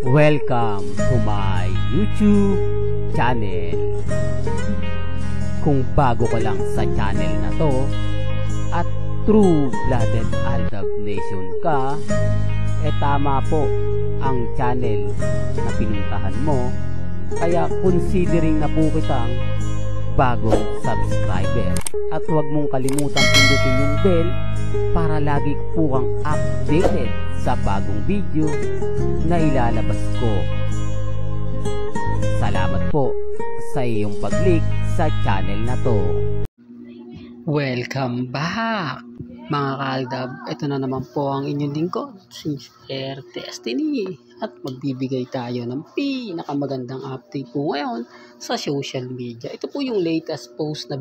Welcome to my YouTube channel. Kung bago ka lang sa channel na to at true-blooded Aldab Nation ka, tama po ang channel na pinuntahan mo. Kaya considering na po kitang bagong subscriber. At huwag mong kalimutan pindutin yung bell para lagi po kang updated sa bagong video na ilalabas ko. Salamat po sa iyong pag-click sa channel na to. Welcome back mga kaaldab. Ito na naman po ang inyong lingkod, si Mr. Destiny, at magbibigay tayo ng pinakamagandang update po ngayon sa social media. Ito po yung latest post na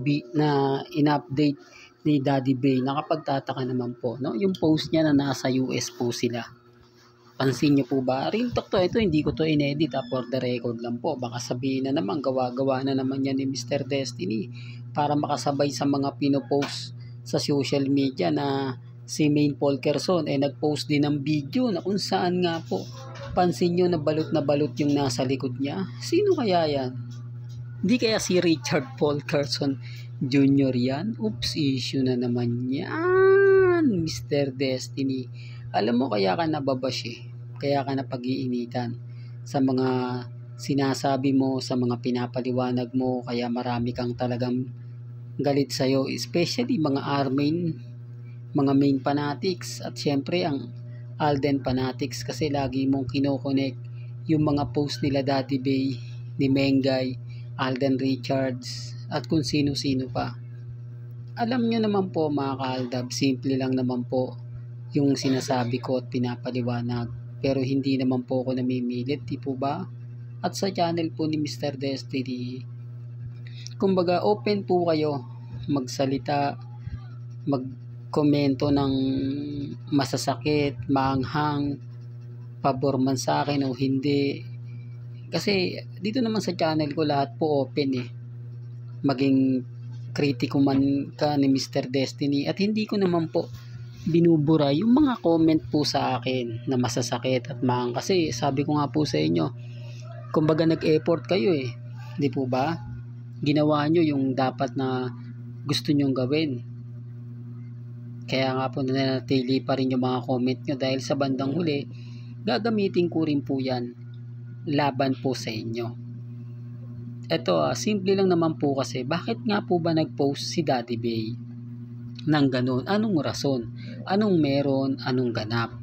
in-update ni Daddy Bay. Nakapagtataka naman po, no? Yung post niya na nasa US po sila. Pansin niyo po ba? Real talk to. Ito hindi ko to inedit, for the record lang po. Baka sabihin na naman, gawa-gawa na naman yan ni Mr. Destiny para makasabay sa mga pinopost sa social media na si Maine Polkerson nagpost din ng video na kung saan nga po pansin nyo na balot yung nasa likod niya. Sino kaya yan? Hindi kaya si Richard Polkerson Jr. yan? Oops, issue na naman yan, Mr. Destiny. Alam mo, kaya ka nababash kaya ka napag-iinitan sa mga sinasabi mo, sa mga pinapaliwanag mo, kaya marami kang talagang galit sa'yo, especially mga Armain, mga Maine fanatics, at syempre ang Alden fanatics, kasi lagi mong kinokonek yung mga post nila Daddy Bay, ni Mengay, Alden Richards, at kung sino-sino pa. Alam nyo naman po mga kaaldab, simple lang naman po yung sinasabi ko at pinapaliwanag, pero hindi naman po ako namimilit, di po ba? At sa channel po ni Mr. Destiny, kumbaga open po kayo magsalita, magkomento ng masasakit, maanghang, pabor man sa akin o hindi. Kasi dito naman sa channel ko lahat po open maging kritiko man ka ni Mr. Destiny, at hindi ko naman po binubura yung mga comment po sa akin na masasakit at maanghang. Kasi sabi ko nga po sa inyo, kumbaga nag-effort kayo di po ba? Ginawa nyo yung dapat na gusto nyong gawin. Kaya nga po nananatili pa rin yung mga comment nyo, dahil sa bandang huli gagamitin ko rin po yan laban po sa inyo. Eto simple lang naman po, kasi bakit nga po ba nag-post si Daddy Bay ng ganun? Anong rason? Anong meron? Anong ganap?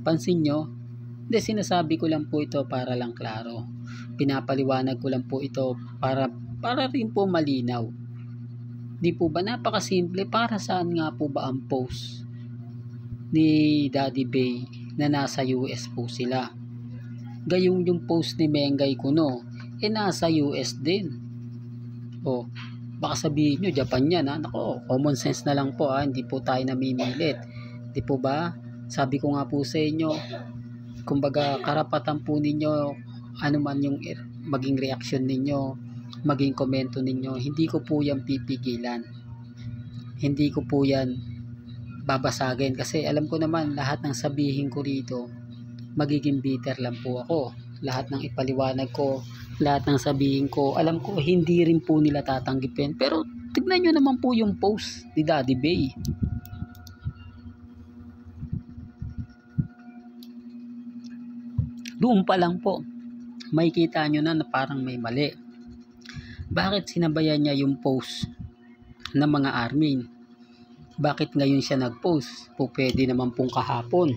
Pansin nyo? Hindi, sinasabi ko lang po ito para lang klaro. Pinapaliwanag ko lang po ito para rin po malinaw. Di po ba napakasimple? Para saan nga po ba ang post ni Daddy Bay na nasa US po sila? Gayong yung post ni Mengay Kuno nasa US din. Baka sabihin nyo Japan yan Nako, common sense na lang po hindi po tayo namimilit. Di po ba? Sabi ko nga po sa inyo, kumbaga karapatan po ninyo ano man yung maging reaksyon ninyo, maging komento ninyo. Hindi ko po yan pipigilan, hindi ko po yan babasagin, kasi alam ko naman lahat ng sabihin ko rito magiging bitter lang po ako. Lahat ng ipaliwanag ko, lahat ng sabihin ko, alam ko hindi rin po nila tatanggipin. Pero tignan nyo naman po yung post ni Daddy Bay. Doon pa lang po makikita nyo na parang may mali. Bakit sinabayan niya yung post ng mga Armin? Bakit ngayon siya nag-post? Po pwede naman pong kahapon,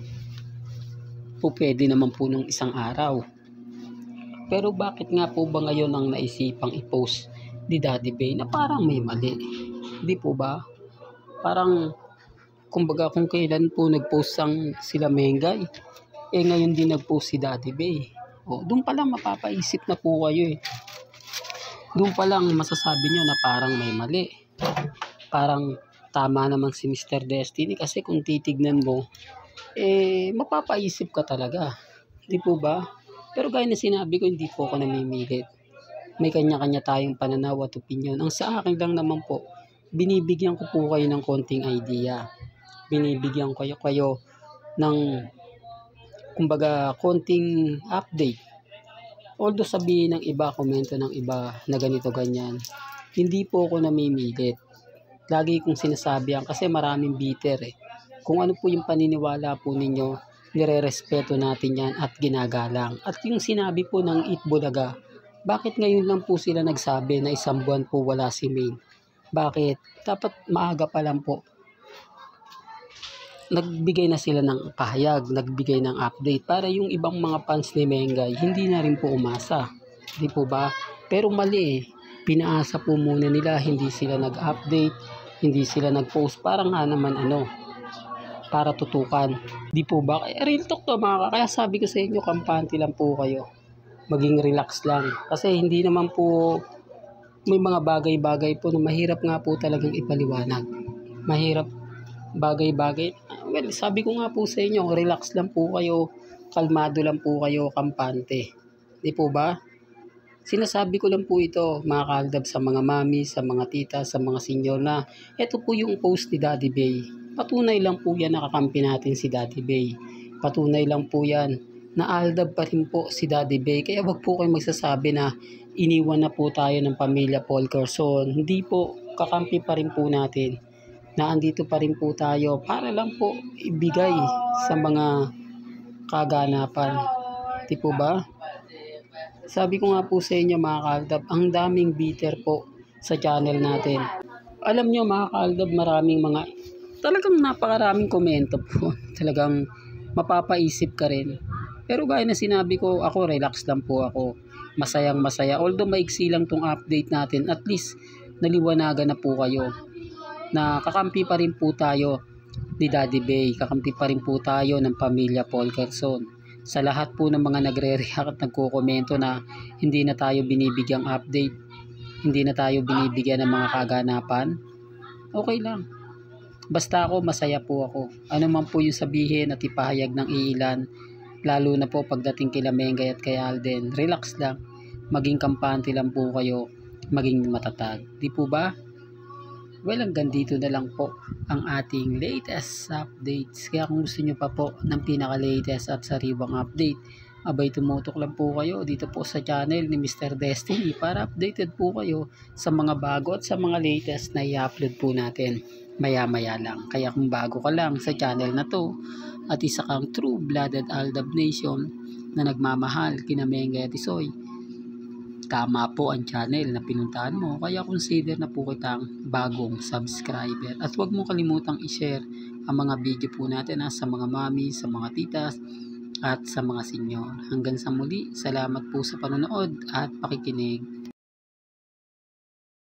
po pwede naman po nung isang araw. Pero bakit nga po ba ngayon ang naisipang i-post ni Daddy Bay na parang may mali? Di po ba? Parang kumbaga kung kailan po nag-post sila Mengay, ngayon din nag-post si Daddy Bay. Doon pa lang mapapaisip na po kayo Doon pa lang masasabi nyo na parang may mali. Parang tama naman si Mr. Destiny, kasi kung titignan mo mapapaisip ka talaga. Di po ba? Pero gaya na sinabi ko, hindi po ako namimilit. May kanya-kanya tayong pananaw at opinion. Ang sa akin lang naman po, binibigyan ko po kayo ng konting idea. Binibigyan ko kayo ng kumbaga konting update. Although sabihin ng iba, komento ng iba na ganito ganyan, hindi po ako namimilit. Lagi kong sinasabi yan kasi maraming bitter eh. Kung ano po yung paniniwala po ninyo, nire-respeto natin yan at ginagalang. At yung sinabi po ng Itbulaga, bakit ngayon lang po sila nagsabi na isang buwan po wala si Maine? Bakit? Dapat maaga pa lang po. Nagbigay na sila ng pahayag, nagbigay ng update para yung ibang mga fans ni Mengay hindi na rin po umasa. Di po ba? Pero mali eh. Pinaasa po muna nila, hindi sila nag-update, hindi sila nag-post. Para nga naman para tutukan. Di po ba? Real talk to mga kaya sabi ko sa inyo, kampante lang po kayo. Maging relax lang. Kasi hindi naman po, may mga bagay-bagay po na mahirap nga po talagang ipaliwanag. Mahirap bagay-bagay. Well, sabi ko nga po sa inyo, relax lang po kayo, kalmado lang po kayo, kampante. Di po ba? Sinasabi ko lang po ito, mga kaaldab, sa mga mami, sa mga tita, sa mga senior na ito po yung post ni Daddy Bay. Patunay lang po yan, nakakampi natin si Daddy Bay. Patunay lang po yan na aldab pa rin po si Daddy Bay. Kaya wag po kayo magsasabi na iniwan na po tayo ng pamilya Paul Carson. Hindi po, kakampi pa rin po natin. Na andito pa rin po tayo para lang po ibigay sa mga kaganapan. Di po ba? Sabi ko nga po sa inyo mga kaaldab, ang daming bitter po sa channel natin. Alam nyo mga kaaldab, maraming talagang napakaraming komento po. Talagang mapapaisip ka rin. Pero gaya na sinabi ko, ako relax lang po ako. Masayang masaya. Although maiksi lang tong update natin, at least naliwanagan na po kayo na kakampi pa rin po tayo ni Daddy Bay, kakampi pa rin po tayo ng pamilya Paul Carson. Sa lahat po ng mga nagre-react at nagko-komento na hindi na tayo binibigyang update, hindi na tayo binibigyan ng mga kaganapan, okay lang. Basta ako, masaya po ako. Ano man po yung sabihin at ipahayag ng iilan, lalo na po pagdating kila Mengay at kay Alden, relax lang. Maging kampante lang po kayo, maging matatag. Di po ba? Well, hanggang dito na lang po ang ating latest updates. Kaya kung gusto nyo pa po ng pinaka-latest at sariwang update, abay tumutok lang po kayo dito po sa channel ni Mr. Destiny para updated po kayo sa mga bago at sa mga latest na i-upload po natin maya-maya lang. Kaya kung bago ka lang sa channel na to at isa kang true-blooded Aldab Nation na nagmamahal kina Mengay at Isoy, tama po ang channel na pinuntahan mo, kaya consider na po kitang bagong subscriber. At huwag mo kalimutang i-share ang mga video po natin sa mga mami, sa mga titas, at sa mga senior. Hanggang sa muli, salamat po sa panonood at pakikinig.